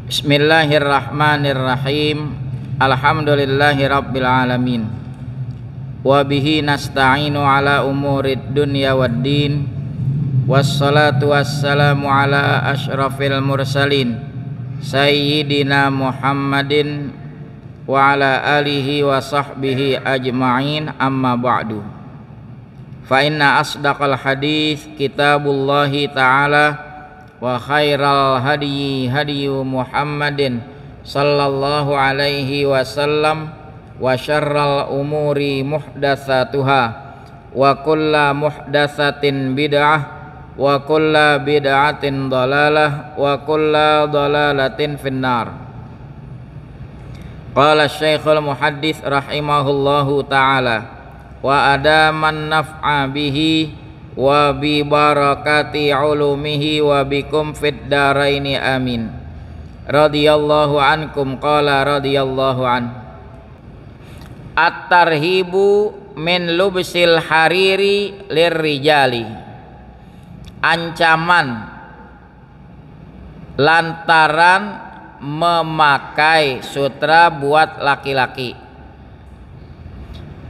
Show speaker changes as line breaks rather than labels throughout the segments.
Bismillahirrahmanirrahim. Alhamdulillahirabbil alamin. Wa bihi nasta'inu ala umurid dunya waddin. Wassalatu wassalamu ala asyrafil mursalin sayyidina Muhammadin wa ala alihi wa sahbihi ajma'in, amma ba'du. Fa inna asdaqal hadits kitabullahi ta'ala wa khairal hadyi hadyu Muhammadin sallallahu alaihi wasallam wa syarral umuri muhdatsatuha wa kullu muhdatsatin bid'ah wa kullu bid'atin dhalalah wa kullu dhalalatin finnar. Qala Syekhul Muhaddits rahimahullahu ta'ala wa adaman naf'a bihi wa bi barakati ulumihi wa bikum fid daraini amin. Radhiyallahu ankum. Qala radhiyallahu an. At-tarhibu min lubsil hariri lirrijali. Ancaman lantaran memakai sutra buat laki-laki.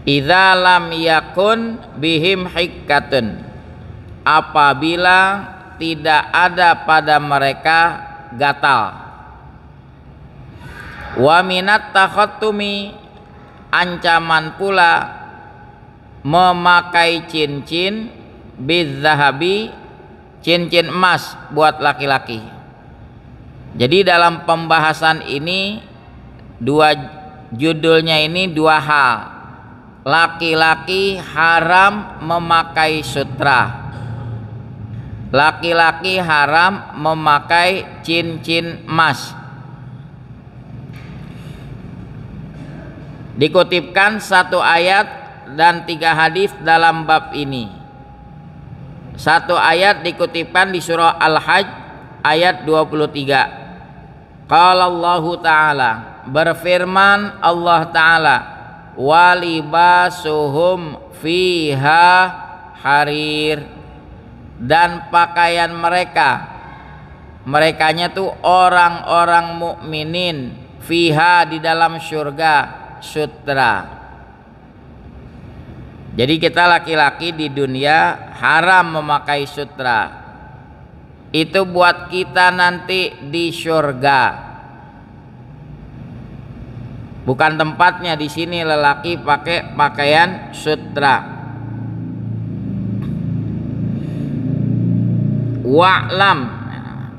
Idza lam yakun bihim hikkatun, apabila tidak ada pada mereka gatal. Wa minat takhattumi, ancaman pula memakai cincin bizzahabi, cincin emas buat laki-laki. Jadi dalam pembahasan ini judulnya ini dua hal. Laki-laki haram memakai sutra. Laki-laki haram memakai cincin emas. Dikutipkan satu ayat dan 3 hadis dalam bab ini. Satu ayat dikutipkan di surah Al-Hajj ayat 23. Qala Allahu Ta'ala, berfirman Allah Ta'ala, walibasuhum fiha harir, dan pakaian merekanya tuh orang-orang mukminin, fiha di dalam surga, sutra. Jadi kita laki-laki di dunia haram memakai sutra. Itu buat kita nanti di surga. Bukan tempatnya di sini lelaki pakai pakaian sutra. Wa'lam,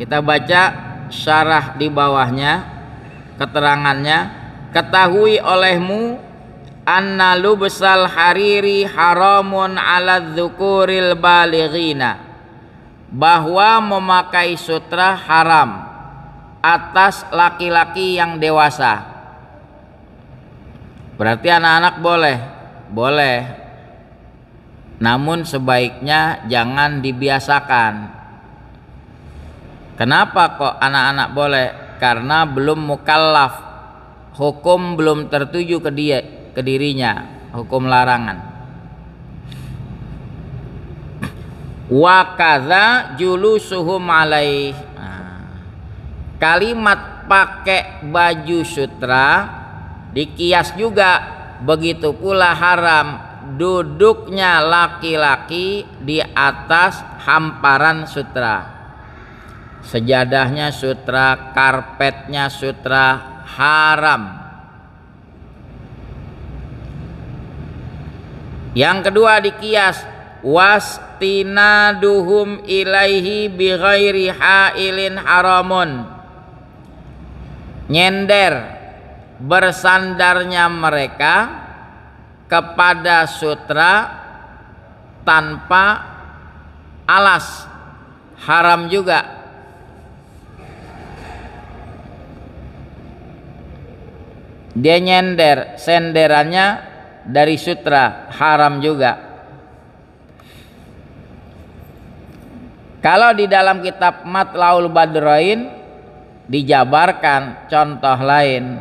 kita baca syarah di bawahnya, keterangannya. Ketahui olehmu anna lubsal hariri haramun ala dzukuril balighina, bahwa memakai sutra haram atas laki-laki yang dewasa. Berarti anak-anak boleh, namun sebaiknya jangan dibiasakan. Kenapa kok anak-anak boleh? Karena belum mukallaf, hukum belum tertuju ke dirinya, hukum larangan. Wa kadza julusuhum alaih. Kalimat pakai baju sutra dikias juga, begitu pula haram duduknya laki-laki di atas hamparan sutra. Sejadahnya sutra, karpetnya sutra, haram. Yang kedua dikias, wastinaduhum ilaihi bighairi hailin haramun. Nyender, bersandarnya mereka kepada sutra tanpa alas, haram juga. Dia nyender, senderannya dari sutra, haram juga. Kalau di dalam kitab Matlaul Badrain dijabarkan contoh lain,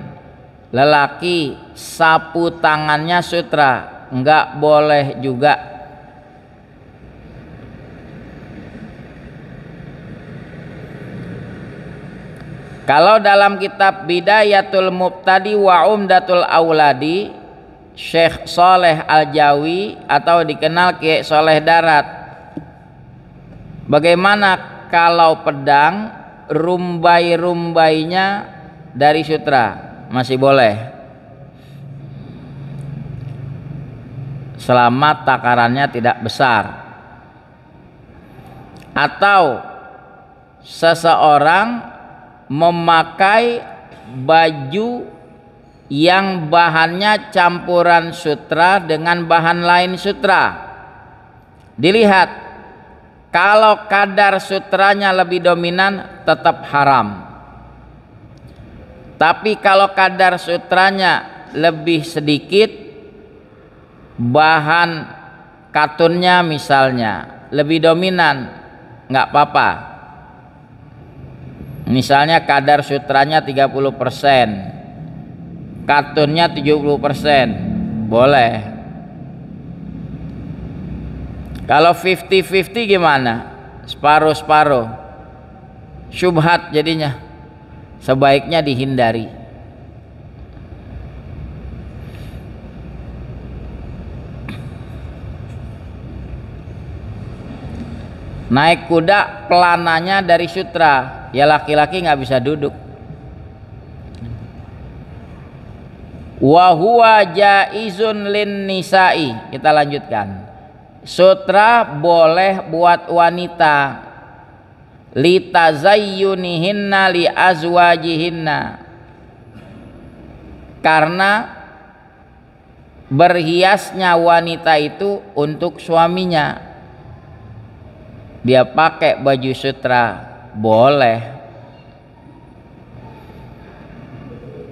lelaki sapu tangannya sutra, enggak boleh juga. Kalau dalam kitab Bidayatul Mubtadi wa Umdatul Auladi, Syekh Saleh Al-Jawi atau dikenal Kiai Saleh Darat, bagaimana kalau pedang rumbai-rumbainya dari sutra? Masih boleh, selama takarannya tidak besar. Atau seseorang memakai baju yang bahannya campuran sutra dengan bahan lain sutra. Dilihat, kalau kadar sutranya lebih dominan tetap haram. Tapi kalau kadar sutranya lebih sedikit, bahan katunnya misalnya lebih dominan, nggak apa-apa. Misalnya kadar sutranya 30%, katunnya 70%, boleh. Kalau 50-50 gimana? Separuh-separuh, syubhat jadinya, sebaiknya dihindari. Naik kuda pelananya dari sutra, ya laki-laki nggak bisa duduk. Wa huwa jaizun lin nisa'i. Kita lanjutkan. Sutra boleh buat wanita, li tazayyunihinna li azwajihinna, karena berhiasnya wanita itu untuk suaminya. Dia pakai baju sutra, boleh.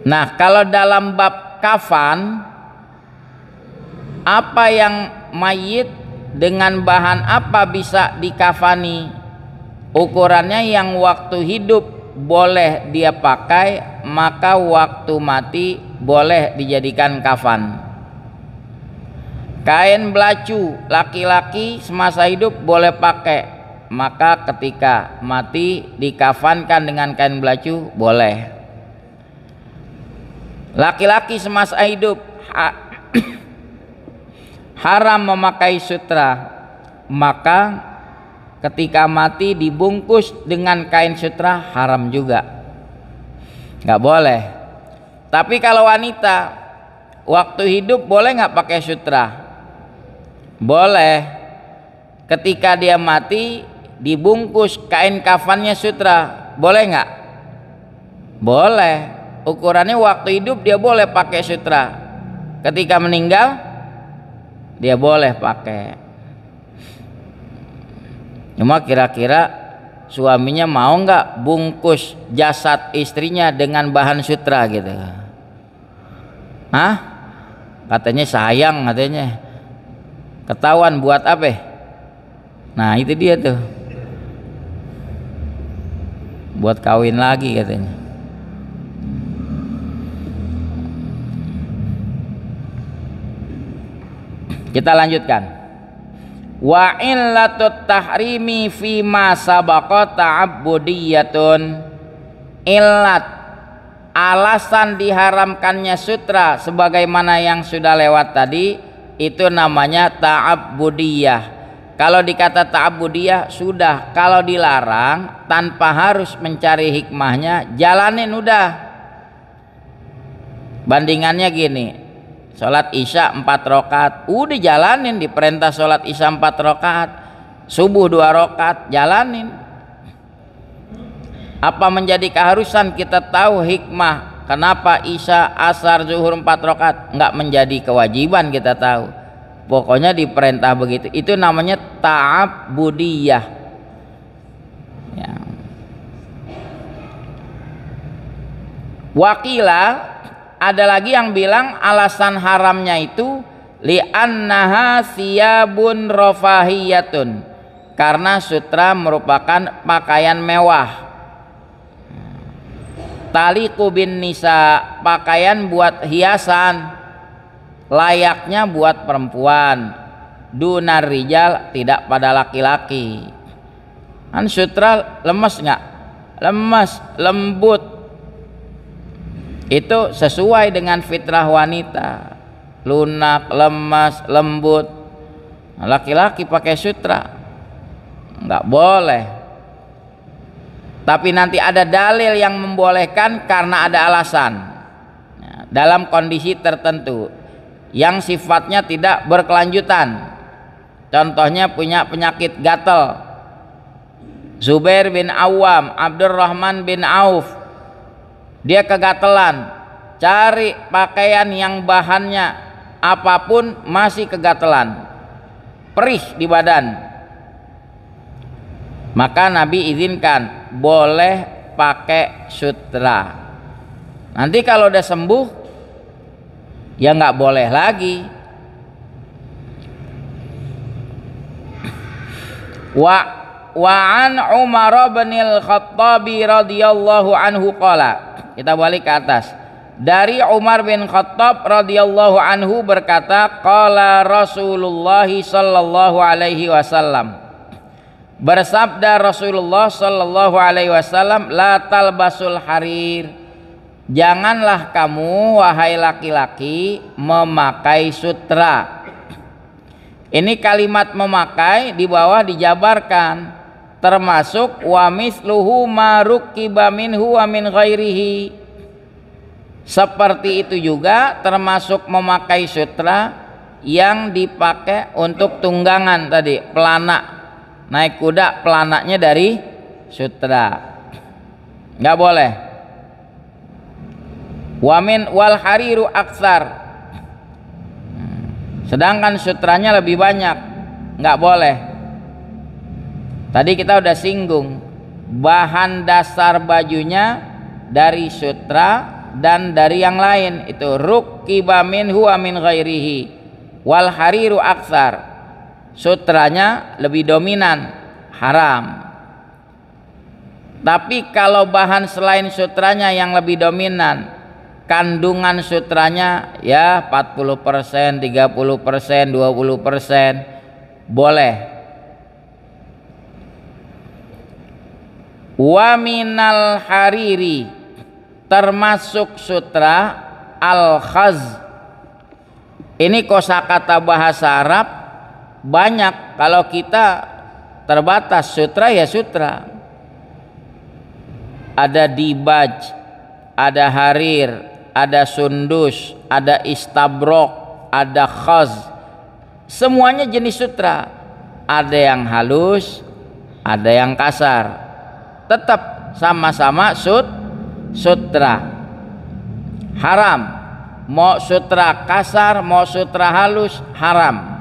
Nah, kalau dalam bab kafan, apa yang mayit dengan bahan apa bisa dikafani? Ukurannya yang waktu hidup boleh dia pakai, maka waktu mati boleh dijadikan kafan. Kain belacu laki-laki semasa hidup boleh pakai, maka ketika mati dikafankan dengan kain belacu boleh. Laki-laki semasa hidup haram memakai sutra, maka ketika mati dibungkus dengan kain sutra haram juga, nggak boleh. Tapi kalau wanita waktu hidup boleh nggak pakai sutra? Boleh. Ketika dia mati dibungkus kain kafannya sutra, boleh nggak? Boleh. Ukurannya waktu hidup dia boleh pakai sutra, ketika meninggal dia boleh pakai. Cuma kira-kira suaminya mau nggak bungkus jasad istrinya dengan bahan sutra gitu? Hah? Katanya sayang, katanya. Ketahuan buat apa? Nah itu dia tuh, buat kawin lagi katanya. Kita lanjutkan. Wa illatut tahrimi fi ma sabaqa ta'abbudiyatun. Illat, alasan diharamkannya sutra sebagaimana yang sudah lewat tadi, itu namanya ta'abbudiyah. Kalau dikata ta'abbudiyah sudah, kalau dilarang tanpa harus mencari hikmahnya, jalanin udah. Bandingannya gini, sholat isya 4 rakaat, udah jalanin. Diperintah sholat isya 4 rakaat, subuh 2 rakaat, jalanin. Apa menjadi keharusan kita tahu hikmah kenapa isya, asar, zuhur 4 rakaat? Enggak menjadi kewajiban kita tahu. Pokoknya diperintah begitu. Itu namanya ta'abbudiyah. Ya. Wakila, ada lagi yang bilang alasan haramnya itu li'annaha siyabun rafahiyatun, karena sutra merupakan pakaian mewah. Taliqu bin nisa, pakaian buat hiasan, layaknya buat perempuan. Dunar rijal, tidak pada laki-laki. Kan sutra lemes nggak? Lemes, lembut, Itu sesuai dengan fitrah wanita, lunak, lemas, lembut. Laki-laki pakai sutra nggak boleh. Tapi nanti ada dalil yang membolehkan karena ada alasan, dalam kondisi tertentu yang sifatnya tidak berkelanjutan. Contohnya punya penyakit gatal. Zubair bin Awam, Abdurrahman bin Auf, dia kegatelan, cari pakaian yang bahannya apapun masih kegatelan, perih di badan. Maka Nabi izinkan boleh pakai sutra. Nanti kalau udah sembuh ya nggak boleh lagi. Wa an Umar bin al-Khattab radhiyallahu anhu qala. Kita balik ke atas. Dari Umar bin Khattab radhiyallahu anhu berkata, qala Rasulullah sallallahu alaihi wasallam. Bersabda Rasulullah sallallahu alaihi wasallam, la talbasul harir. Janganlah kamu wahai laki-laki memakai sutra. Ini kalimat memakai di bawah dijabarkan, termasuk wa misluhu ma rukiba minhu wa min ghairihi. Seperti itu juga termasuk memakai sutra yang dipakai untuk tunggangan tadi, pelana. Naik kuda pelananya dari sutra. Enggak boleh. Wa min wal hariru aksar. Sedangkan sutranya lebih banyak, nggak boleh. Tadi kita udah singgung, bahan dasar bajunya dari sutra dan dari yang lain, itu rukiba minhu wa min ghairihi. Wal hariru aksar, sutranya lebih dominan, haram. Tapi kalau bahan selain sutranya yang lebih dominan, kandungan sutranya ya 40%, 30%, 20%, boleh. Wa minal hariri, termasuk sutra al-khaz. Ini kosakata bahasa Arab banyak, kalau kita terbatas sutra ya sutra. Ada dibaj, ada harir, ada sundus, ada istabrok, ada khaz. Semuanya jenis sutra. Ada yang halus, ada yang kasar. Tetap sama-sama sutra. Haram. Mau sutra kasar, mau sutra halus, haram.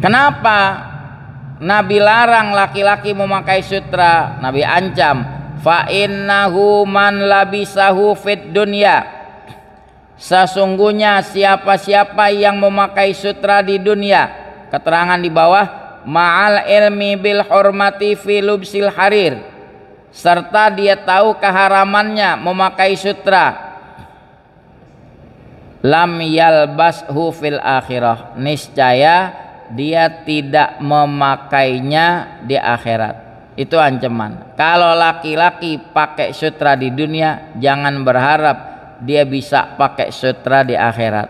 Kenapa Nabi larang laki-laki memakai sutra? Nabi ancam, fa innahu man labisahu fid dunya. Sesungguhnya siapa-siapa yang memakai sutra di dunia, keterangan di bawah, ma'al ilmi bil hurmati fi lubsil harir, serta dia tahu keharamannya memakai sutra, lam yalbashu fil akhirah, niscaya dia tidak memakainya di akhirat. Itu ancaman. Kalau laki-laki pakai sutra di dunia, jangan berharap dia bisa pakai sutra di akhirat.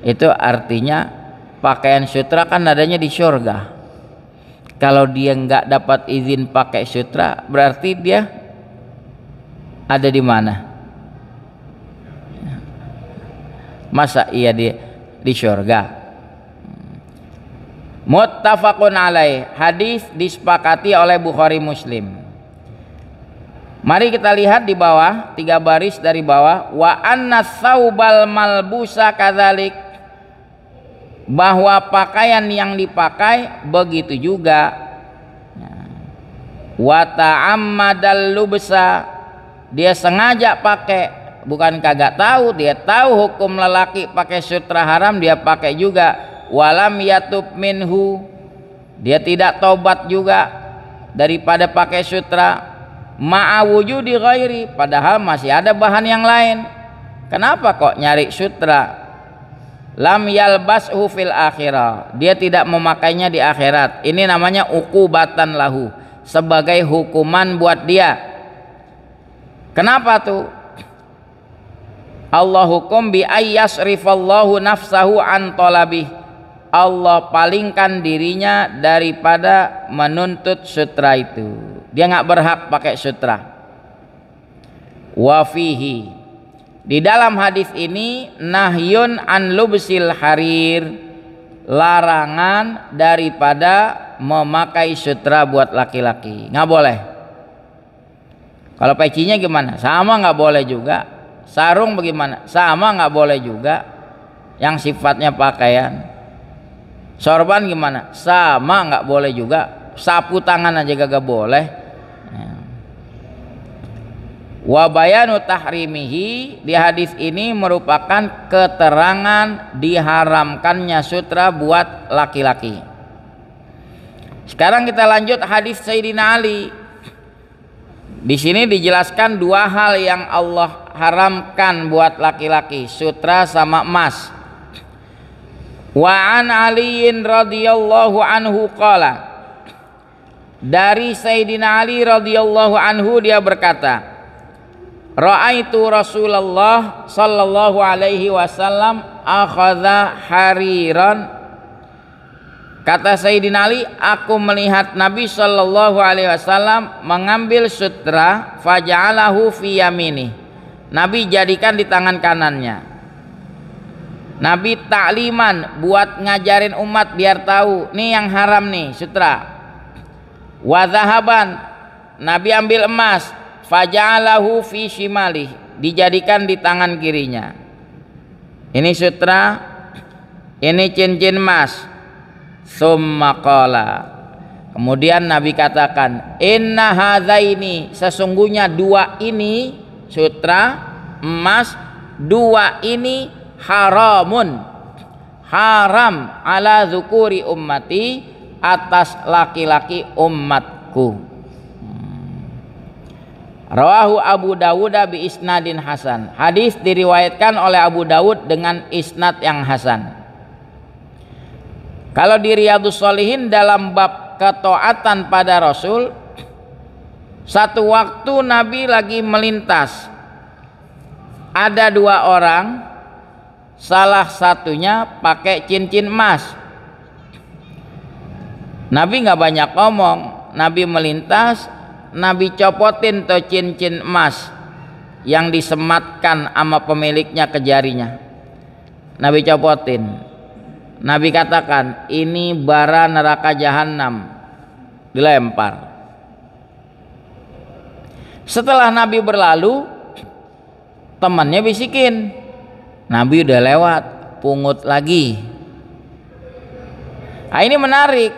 Itu artinya pakaian sutra kan adanya di surga. Kalau dia nggak dapat izin pakai sutra, berarti dia ada di mana? Masa iya di surga? Muttafaqun alaih. Hadis disepakati oleh Bukhari Muslim. Mari kita lihat di bawah, 3 baris dari bawah, wa anna saubal malbusa kadzalik, bahwa pakaian yang dipakai begitu juga. Wa ta'ammadal lubsa, dia sengaja pakai, bukan kagak tahu, dia tahu hukum lelaki pakai sutra haram, dia pakai juga. Walam yatub minhu, dia tidak tobat juga daripada pakai sutra. Ma'awujudi ghairi, padahal masih ada bahan yang lain. Kenapa kok nyari sutra? Lam yalbashu fil akhirah, dia tidak memakainya di akhirat. Ini namanya uqubatan lahu, sebagai hukuman buat dia. Kenapa tuh? Allah hukum bi ayyasrifallahu nafsahu an talabih. Allah palingkan dirinya daripada menuntut sutra itu. Dia nggak berhak pakai sutra. Wa fihi, di dalam hadis ini nahyun an lubsil harir, larangan daripada memakai sutra buat laki-laki. Nggak boleh. Kalau pecinya gimana? Sama nggak boleh juga. Sarung bagaimana? Sama nggak boleh juga. Yang sifatnya pakaian. Sorban gimana? Sama nggak boleh juga. Sapu tangan aja gak boleh. Wa bayanu tahrimihi, di hadis ini merupakan keterangan diharamkannya sutra buat laki-laki. Sekarang kita lanjut hadis Sayyidina Ali. Di sini dijelaskan dua hal yang Allah haramkan buat laki-laki, sutra sama emas. Wa an Aliin radhiyallahu anhu qala, dari Sayyidina Ali radhiyallahu anhu dia berkata, ra'aitu Rasulullah sallallahu alaihi wasallam akhadha hariran. Kata Sayyidina Ali, aku melihat Nabi sallallahu alaihi wasallam mengambil sutra, faja'alahu fi yamini. Nabi jadikan di tangan kanannya. Nabi takliman, buat ngajarin umat biar tahu nih yang haram nih sutra. Wa zahaban, Nabi ambil emas, faja'alahu fi shimali, dijadikan di tangan kirinya. Ini sutra, ini cincin emas. Summa qala, kemudian Nabi katakan, inna hadzaini, sesungguhnya dua ini, sutra, emas, dua ini haramun, haram ala dzukuri ummati, atas laki-laki umatku. Rawahu Abu Dawud bi isnadin hasan. Hadis diriwayatkan oleh Abu Dawud dengan isnad yang hasan. Kalau di Riyadhus Shalihin dalam bab ketaatan pada Rasul, satu waktu Nabi lagi melintas, ada dua orang, salah satunya pakai cincin emas. Nabi nggak banyak ngomong, Nabi melintas, Nabi copotin tuh cincin emas yang disematkan sama pemiliknya ke jarinya. Nabi copotin. Nabi katakan, ini bara neraka jahanam. Dilempar. Setelah Nabi berlalu, temannya bisikin, Nabi udah lewat, pungut lagi. Nah, ini menarik.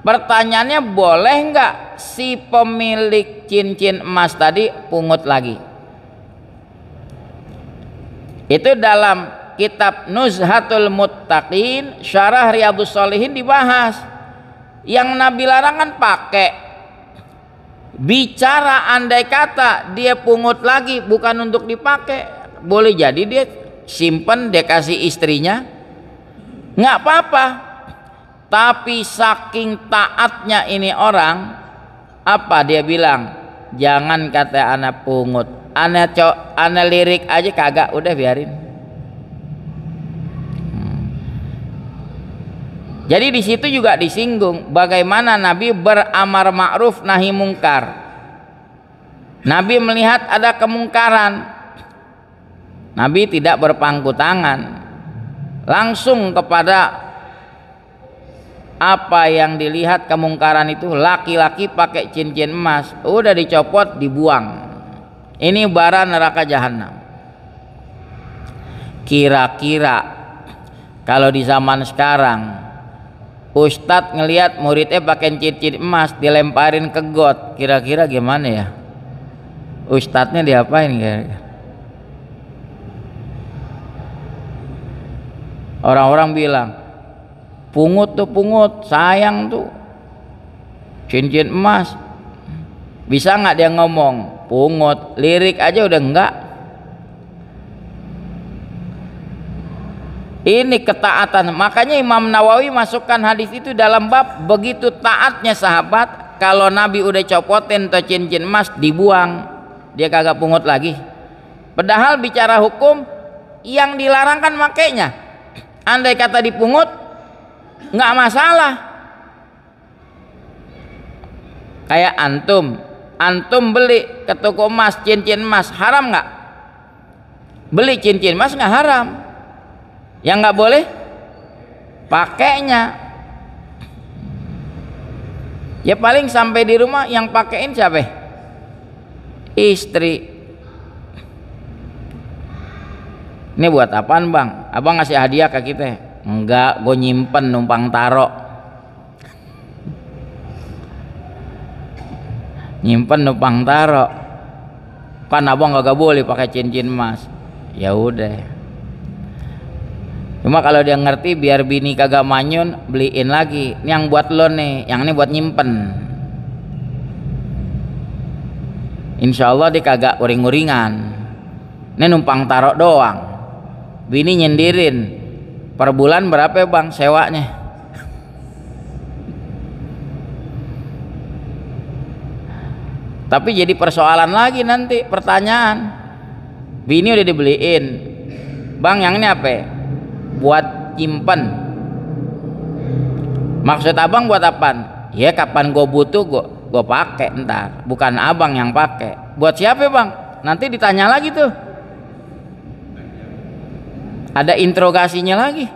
Pertanyaannya, boleh nggak si pemilik cincin emas tadi pungut lagi? Itu dalam kitab Nuzhatul Muttaqin Syarah Riyadhus Shalihin dibahas. Yang Nabi larang kan pakai. Bicara andai kata dia pungut lagi bukan untuk dipakai, boleh jadi dia simpen, dia kasih istrinya, nggak apa-apa. Tapi saking taatnya ini orang, apa dia bilang? Jangan kata anak pungut, anak lirik aja kagak, udah biarin. Jadi di situ juga disinggung bagaimana Nabi beramar ma'ruf nahi mungkar. Nabi melihat ada kemungkaran, Nabi tidak berpangku tangan, langsung kepada apa yang dilihat kemungkaran itu, laki-laki pakai cincin emas, udah dicopot, dibuang. Ini bara neraka jahanam. Kira-kira kalau di zaman sekarang ustadz ngelihat muridnya pakai cincin emas dilemparin ke got, kira-kira gimana ya? Ustadznya diapain kira-kira? Orang-orang bilang, pungut tuh pungut, sayang tuh cincin emas. Bisa nggak dia ngomong pungut, lirik aja udah enggak. Ini ketaatan. Makanya Imam Nawawi masukkan hadis itu dalam bab begitu taatnya sahabat kalau Nabi udah copotin tuh cincin emas dibuang, dia kagak pungut lagi. Padahal bicara hukum yang dilarang kan makainya. Andai kata dipungut nggak masalah. Kayak antum beli ke toko emas cincin emas, haram nggak? Beli cincin emas nggak haram. Yang nggak boleh pakainya. Ya paling sampai di rumah yang pakein siapa? Istri. Ini buat apaan bang? Abang ngasih hadiah ke kita? Enggak, gue nyimpen numpang taro. Nyimpen numpang taro. Kan abang gak boleh pakai cincin emas. Ya udah. Cuma kalau dia ngerti biar bini kagak manyun, beliin lagi. Ini yang buat lo nih, yang ini buat nyimpen. Insya Allah dia kagak uring-uringan. Ini numpang taruh doang. Bini nyendirin. Per bulan berapa bang sewanya? Tapi jadi persoalan lagi nanti, pertanyaan. Bini udah dibeliin. Bang yang ini apa? Buat nyimpen. Maksud abang buat apaan? Ya kapan gue butuh gue pakai ntar. Bukan abang yang pakai. Buat siapa bang? Nanti ditanya lagi tuh. Ada interogasinya lagi.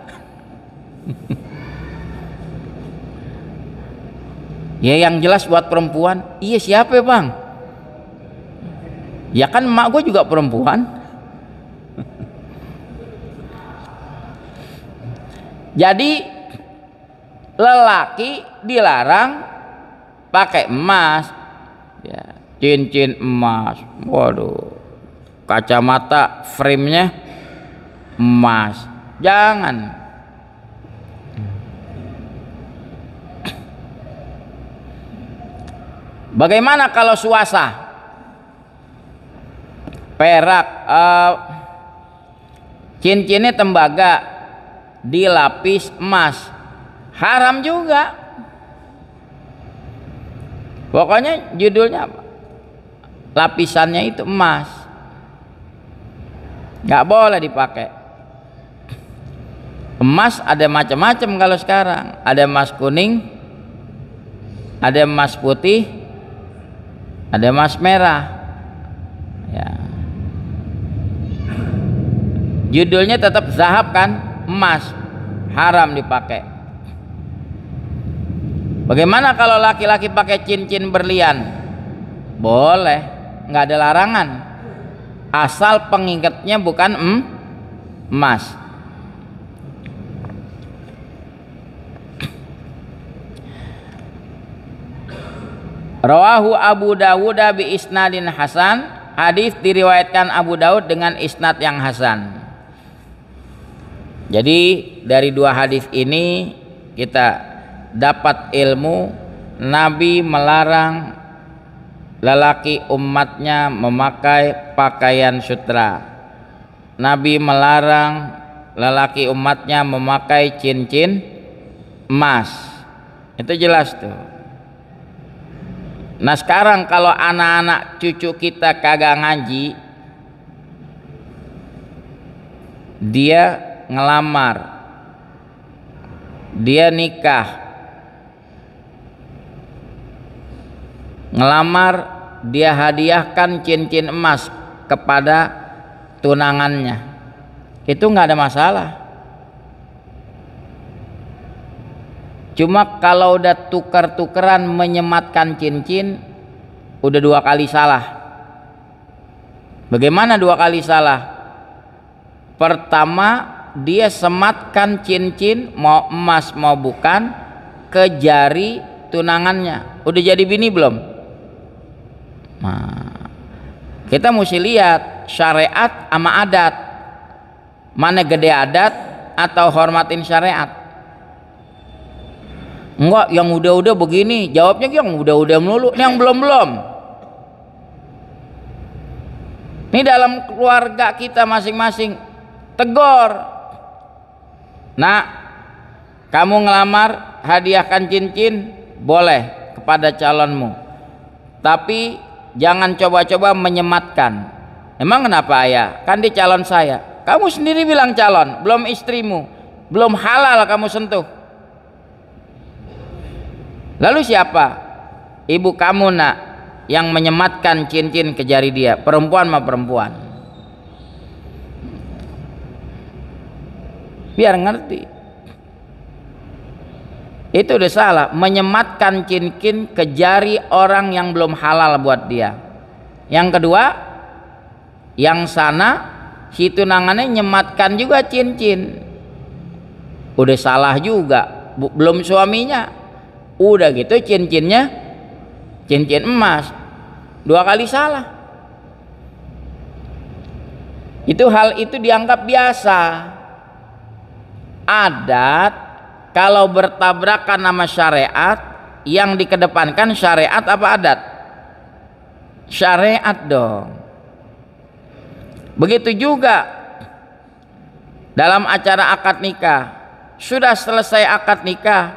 Ya yang jelas buat perempuan. Iya siapa bang? Ya kan emak gue juga perempuan. Jadi lelaki dilarang pakai emas, ya, cincin emas, waduh, kacamata frame-nya emas, jangan. Bagaimana kalau swasta, perak, cincinnya tembaga, dilapis emas, haram juga. Pokoknya judulnya apa? Lapisannya itu emas, nggak boleh dipakai. Emas ada macam-macam kalau sekarang, ada emas kuning, ada emas putih, ada emas merah. Ya. Judulnya tetap zahab kan? Emas, haram dipakai. Bagaimana kalau laki-laki pakai cincin berlian? Boleh, nggak ada larangan, asal pengikatnya bukan emas. Rawahu Abu Dawud bi isnadin hasan. Hadis diriwayatkan Abu Daud dengan isnad yang hasan. Jadi dari dua hadis ini kita dapat ilmu Nabi melarang lelaki umatnya memakai pakaian sutra. Nabi melarang lelaki umatnya memakai cincin emas. Itu jelas tuh. Nah sekarang kalau anak-anak cucu kita kagak ngaji, dia ngelamar, dia nikah, ngelamar, dia hadiahkan cincin emas kepada tunangannya, itu nggak ada masalah. Cuma kalau udah tuker-tukeran menyematkan cincin, udah dua kali salah. Bagaimana dua kali salah? Pertama, dia sematkan cincin mau emas mau bukan ke jari tunangannya. Udah jadi bini belum? Nah, kita mesti lihat syariat sama adat, mana gede adat atau hormatin syariat. Enggak, yang udah-udah begini, jawabnya yang udah-udah melulu, yang belum-belum. Ini dalam keluarga kita masing-masing, tegur. Nah, kamu ngelamar hadiahkan cincin boleh, kepada calonmu, tapi jangan coba-coba menyematkan. Emang kenapa ayah? Kan dia calon saya. Kamu sendiri bilang calon, belum istrimu, belum halal kamu sentuh. Lalu siapa? Ibu kamu nak yang menyematkan cincin ke jari dia, perempuan sama perempuan. Biar ngerti. Itu udah salah, menyematkan cincin ke jari orang yang belum halal buat dia. Yang kedua, yang sana si tunangannya nyematkan juga cincin, udah salah juga, belum suaminya, udah gitu cincinnya cincin emas, 2 kali salah. Hal itu dianggap biasa. Adat kalau bertabrakan nama syariat, yang dikedepankan syariat apa adat? Syariat dong. Begitu juga dalam acara akad nikah, sudah selesai akad nikah,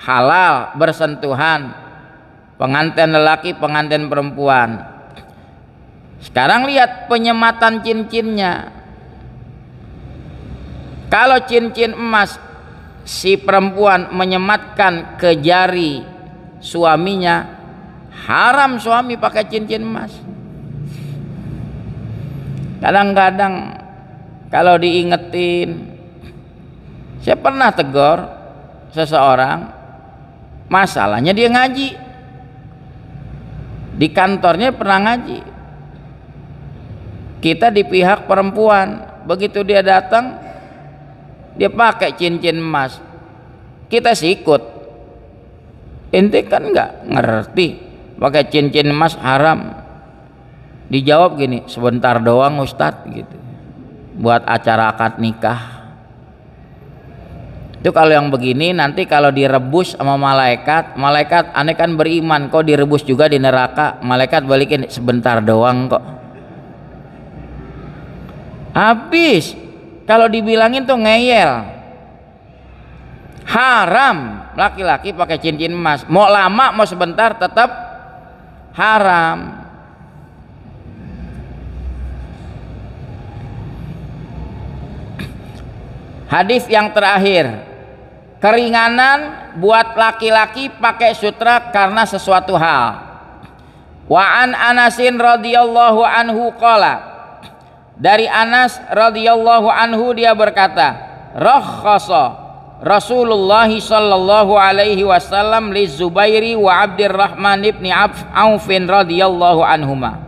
halal bersentuhan, pengantin lelaki pengantin perempuan. Sekarang lihat penyematan cincinnya. Kalau cincin emas si perempuan menyematkan ke jari suaminya, haram suami pakai cincin emas. Kadang-kadang kalau diingetin, saya pernah tegur seseorang, masalahnya dia ngaji, di kantornya pernah ngaji, kita di pihak perempuan, begitu dia datang dia pakai cincin emas, kita sih ikut. Ente kan nggak ngerti pakai cincin emas haram. Dijawab gini, sebentar doang Ustadz gitu, buat acara akad nikah. Itu kalau yang begini nanti kalau direbus sama malaikat, aneh kan beriman, kok direbus juga di neraka, malaikat balikin sebentar doang kok. Habis kalau dibilangin tuh ngeyel. Haram laki-laki pakai cincin emas, mau lama mau sebentar tetap haram. Hadis yang terakhir, keringanan buat laki-laki pakai sutra karena sesuatu hal. Wa an Anasin radhiyallahu anhu qala, dari Anas radhiyallahu anhu dia berkata, rakhasa Rasulullah sallallahu alaihi wasallam li Zubairi wa Abdurrahman ibn Aufin radhiyallahu anhuma.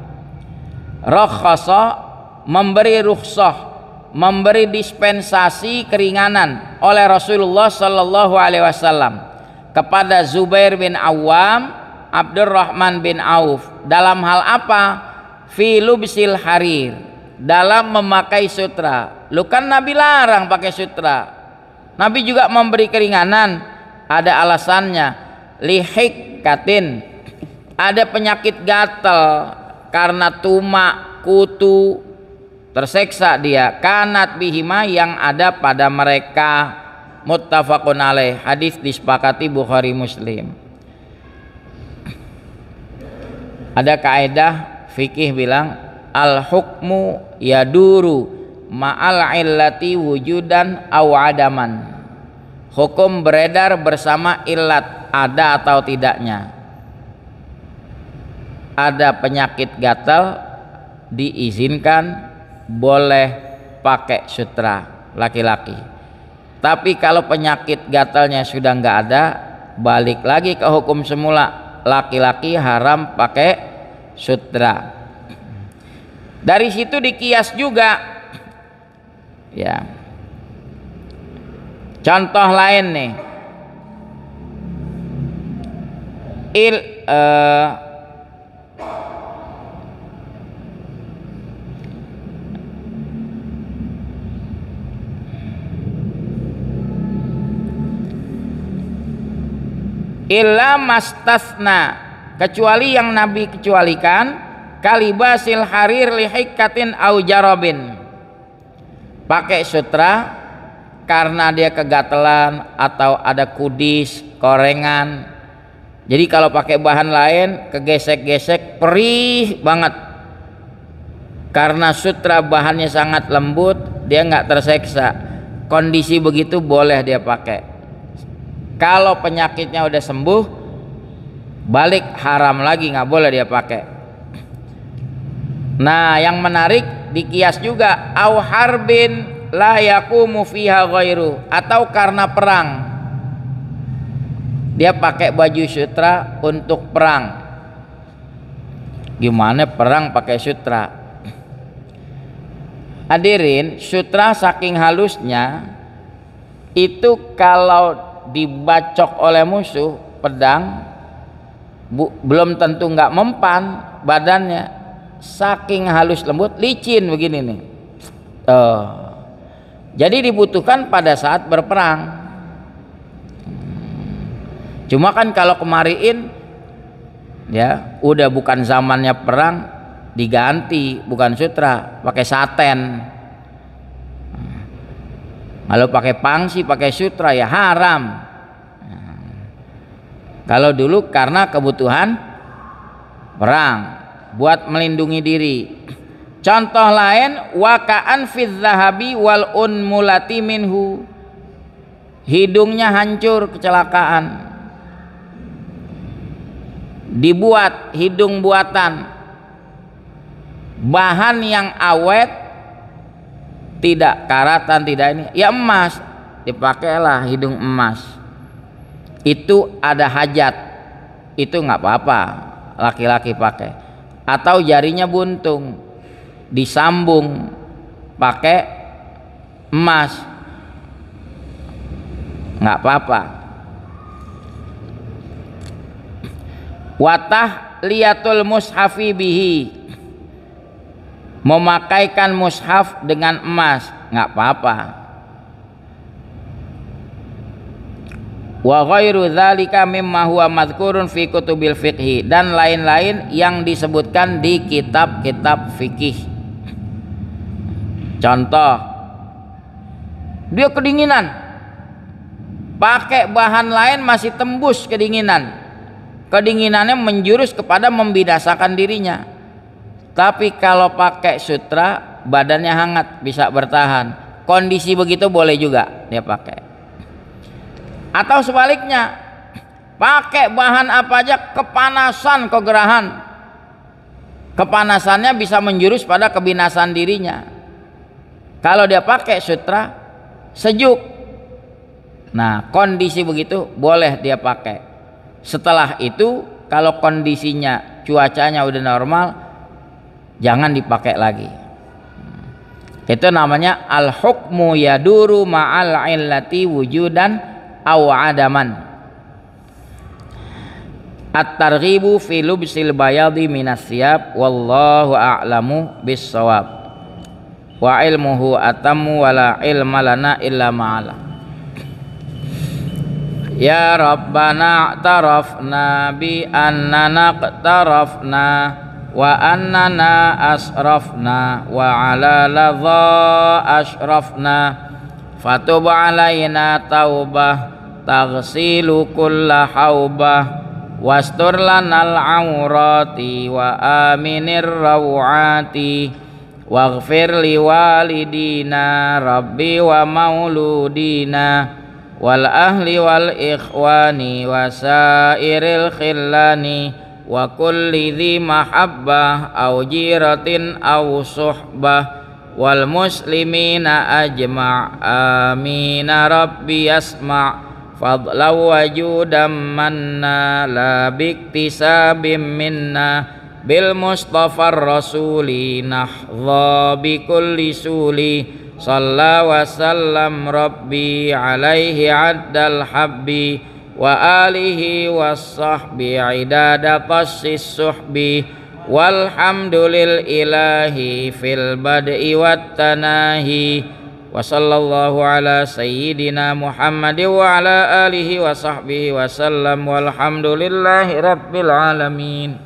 Rakhasa memberi rukhsah, memberi dispensasi keringanan oleh Rasulullah sallallahu alaihi wasallam kepada Zubair bin Awam, Abdurrahman bin Auf, dalam hal apa? Fi lubsil harir, dalam memakai sutra. Lu kan Nabi larang pakai sutra, Nabi juga memberi keringanan, ada alasannya. Lihikatin, ada penyakit gatal karena tumak, kutu, terseksa dia, kanat bihima, yang ada pada mereka. Muttafaqun alaih, hadis disepakati Bukhari Muslim. Ada kaidah fikih bilang, al hukmu yaduru ma'al illati wujudan aw adaman. Hukum beredar bersama illat, ada atau tidaknya. Ada penyakit gatal, diizinkan boleh pakai sutra laki-laki. Tapi kalau penyakit gatalnya sudah nggak ada, balik lagi ke hukum semula, laki-laki haram pakai sutra. Dari situ dikias juga, ya. Contoh lain nih, illa mastasna, kecuali yang Nabi kecualikan, kalibasil harir lihikatin au jarabin, pakai sutra karena dia kegatelan atau ada kudis, korengan, Jadi kalau pakai bahan lain kegesek-gesek perih banget. Karena sutra bahannya sangat lembut, dia nggak terseksa. Kondisi begitu boleh dia pakai. Kalau penyakitnya udah sembuh, balik haram lagi, nggak boleh dia pakai. Nah, yang menarik dikias juga au harbin la yaqumu fiha ghairu, atau karena perang. Dia pakai baju sutra untuk perang. Gimana perang pakai sutra? Hadirin, sutra saking halusnya itu kalau dibacok oleh musuh pedang belum tentu nggak mempan badannya, saking halus lembut, licin begini nih. Jadi dibutuhkan pada saat berperang. Cuma kan kalau kemariin ya udah bukan zamannya perang, diganti bukan sutra, pakai saten. Kalau pakai pangsi pakai sutra ya haram. Kalau dulu karena kebutuhan perang, buat melindungi diri. Contoh lain, wakaan fidz zahabi wal unmulati minhu, hidungnya hancur kecelakaan, dibuat hidung buatan, bahan yang awet, tidak karatan, tidak ini, ya emas, dipakailah hidung emas. Itu ada hajat, itu nggak apa-apa, laki-laki pakai. Atau jarinya buntung, disambung pakai emas, nggak apa-apa. Watah liatul mushafi bihi, memakaikan mushaf dengan emas, nggak apa-apa. Wa ghairu dzalika mimma huwa madhkurun fi kutubil fiqhi, dan lain-lain yang disebutkan di kitab-kitab fikih. Contoh, dia kedinginan, pakai bahan lain masih tembus kedinginan, kedinginannya menjurus kepada membinasakan dirinya. Tapi kalau pakai sutra, badannya hangat, bisa bertahan. Kondisi begitu boleh juga dia pakai. Atau sebaliknya, pakai bahan apa aja, kepanasan, kegerahan, kepanasannya bisa menjurus pada kebinasan dirinya. Kalau dia pakai sutra, sejuk. Nah, kondisi begitu boleh dia pakai. Setelah itu, kalau kondisinya cuacanya udah normal, jangan dipakai lagi. Itu namanya al-hukmu yaduru ma'al illati wujudan aw adaman. At-targhibu fi lubsil bayadi minas siyab, wallahu a'lamu bis-shawab. Wa ilmuhu atammu wala ilma lana illa ma'ala. Ya Rabbana a'tarafna bi annana qtarafna wa annana asrafna wa ala ladha ashrafna fatub alaina taubah taghsilu kulla haubah wastur lanal aurati wa aminir rawati waghfir liwalidina rabbi wa mauludina wal ahli wal ikhwani wa sairil khillani wa kulli dhi mahabbah aw jiratin aw suhbah wal muslimina ajma' amina rabbi yasma' fadla wa judam manna la biktisabim minna bil mustafa rasuli nahdha bi kulli suli salla wa sallam rabbi alaihi addal habbi wa alihi wassahbi idada tassis suhbi walhamdulil ilahi fil bad'i wat tanahi wa sallallahu ala sayyidina Muhammad wa ala alihi wa sahbihi wa sallam walhamdulillahi rabbil alamin.